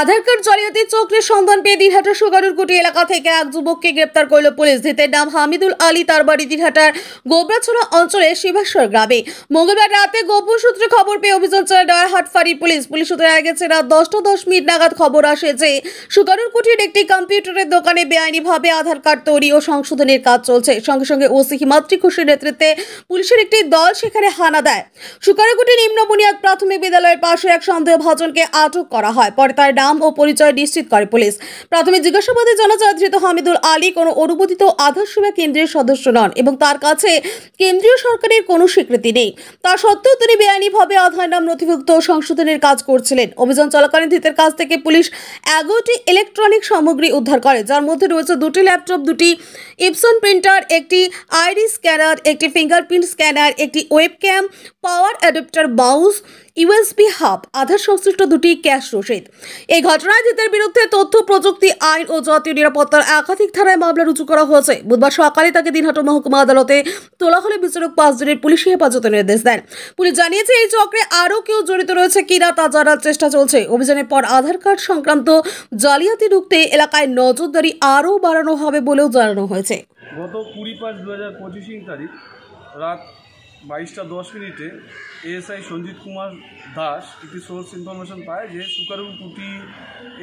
আধার card জালিয়াতির চক্রের সন্ধান পেয়ে দিনহাটার সুগারুরকুটি এলাকা থেকে এক যুবককে গ্রেপ্তার করল পুলিশ। ধৃতের নাম হামিদুল আলী, তার বাড়ি দিনহাটার গোবরাছড়া অঞ্চলের শিবেশ্বর গ্রামে। মঙ্গলবার রাতে গোপন সূত্রে খবর পেয়ে অভিযান চালায় নয়ারহাট ফাঁড়ি পুলিশ। সূত্রে জানা গেছে রাত 10:10 নাগাদ খবর আসে যে সুগারুরকুটির একটি কম্পিউটারের দোকানে বেআইনিভাবে আধার কার্ড তৈরি ও সংশোধনের কাজ চলছে। সঙ্গে সঙ্গে ওসি হিমাদ্রি ঘোষের নেতৃত্বে পুলিশের একটি দল সেখানে হানা দেয়। সুগারুরকুটি নিম্ন বুনিয়াদ প্রাথমিক বিদ্যালয়ের পাশে এক সন্দেহভাজনকে আটক করা হয়। পরে তার নাম ও পরিচয় নিশ্চিত করে পুলিশ। প্রাথমিক জিজ্ঞাসাবাদে জানা যায় ধৃত হামিদুল আলী কোনো অনুমোদিত আধার সেবা কেন্দ্রের সদস্য নন এবং তার কাছে কেন্দ্রীয় সরকারের কোনো স্বীকৃতি নেই। তা সত্ত্বেও তিনি বেআইনিভাবে আধার নাম নথিভুক্ত সংশোধনের কাজ করছিলেন। অভিযান চলাকালীন ধৃতের কাছ থেকে পুলিশ 11টি ইলেকট্রনিক সামগ্রী উদ্ধার করে, যার মধ্যে রয়েছে 2টি ল্যাপটপ, 2টি ইপসন প্রিন্টার, একটি আইরিস স্ক্যানার, একটি ফিঙ্গারপ্রিন্ট স্ক্যানার, একটি webcam, power adapter, mouse, USB hub, Aadhaar সংশ্লিষ্ট 2টি ক্যাশ রসিদ। এই ঘটনায় ধৃতের বিরুদ্ধে তথ্য প্রযুক্তি আইন ও জাতীয় নিরাপত্তার একাধিক ধারায় মামলা রুজু করা হয়েছে। বুধবার সকালে তাকে দিনহাটা মহকুমা আদালতে তোলা হলে বিচারক 5 দিনের পুলিশি হেফাজতের নির্দেশ দেন। পুলিশ জানিয়েছে এই চক্রে আরও কেউ জড়িত রয়েছে কিনা তা জানার চেষ্টা চলছে। অভিযানের পর আধার কার্ড সংক্রান্ত জালিয়াতি রুখতে এলাকায় নজরদারি আরও বাড়ানো হবে বলেও জানানো হয়েছে। গত 20/5/2025 তারিখ রাত 22:10 এএসআই সঞ্জিত কুমার দাস একটি সোর্স ইনফরমেশন পায় যে সুগারুরকুটি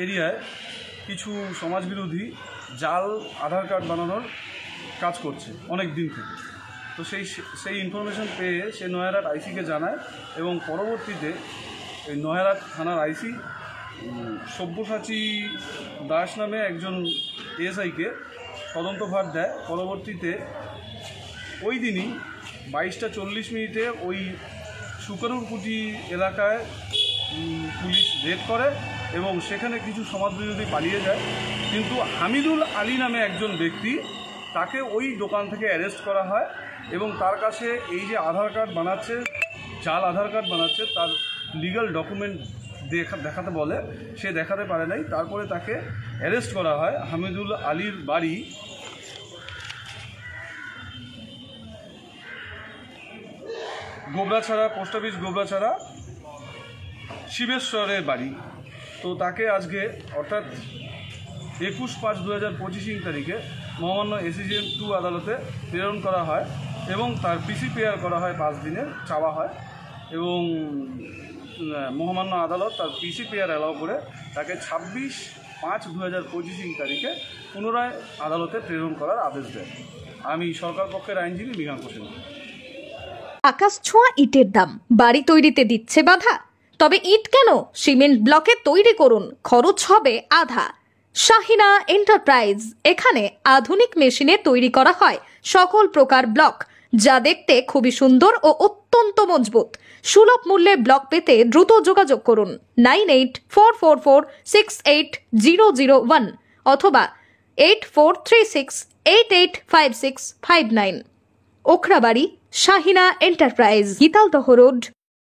এরিয়ায় কিছু সমাজবিরোধী জাল আধার কার্ড বানানোর কাজ করছে অনেক দিন থেকে। তো সেই ইনফরমেশন পেয়ে সে নয়ারহাট আইসিকে জানায় এবং পরবর্তীতে এই নয়ারহাট থানার আইসি সব্যসাচী দাস নামে একজন এএসআইকে তদন্তভার দেয়। পরবর্তীতে ওই দিনই 22:40 ওই সুগারুরকুটি এলাকায় পুলিশ রেড করে এবং সেখানে কিছু সমাজবিরোধী পালিয়ে যায়। কিন্তু হামিদুল আলী নামে একজন ব্যক্তি, তাকে ওই দোকান থেকে অ্যারেস্ট করা হয় এবং তার কাছে এই যে আধার কার্ড বানাচ্ছে, জাল আধার কার্ড বানাচ্ছে, তার লিগ্যাল ডকুমেন্ট দেখাতে বলে, সে দেখাতে পারে নাই। তারপরে তাকে অ্যারেস্ট করা হয়। হামিদুল আলীর বাড়ি গোবরাছড়া, পোস্ট অফিস গোবরাছড়া, শিবেশ্বরের বাড়ি। তো তাকে আজকে অর্থাৎ 21/5/2025 তারিখে মহামান্য এসিজিএম 2 আদালতে প্রেরণ করা হয় এবং তার পিসিপিআর করা হয় 5 দিনের চাওয়া হয় এবং মহামান্য আদালত তার পিসিপিআর অ্যালাউ করে তাকে 26/5/2025 তারিখে পুনরায় আদালতে প্রেরণ করার আদেশ দেয়। আমি সরকার পক্ষের আইনজীবী মৃগাঙ্ক সেন। আকাশ ছোঁয়া ইটের দাম বাড়ি তৈরিতে দিচ্ছে বাধা? তবে ইট কেন, সিমেন্ট ব্লকে তৈরি করুন, খরচ হবে আধা। শাহিনা এন্টারপ্রাইজ, এখানে আধুনিক মেশিনে তৈরি করা হয় সকল প্রকার ব্লক, যা দেখতে খুবই সুন্দর ও অত্যন্ত মজবুত। সুলভ মূল্যে ব্লক পেতে দ্রুত যোগাযোগ করুন 9844468001 অথবা 8436885659। Okhrabari, Shahina enterprise, Gitaldaha road,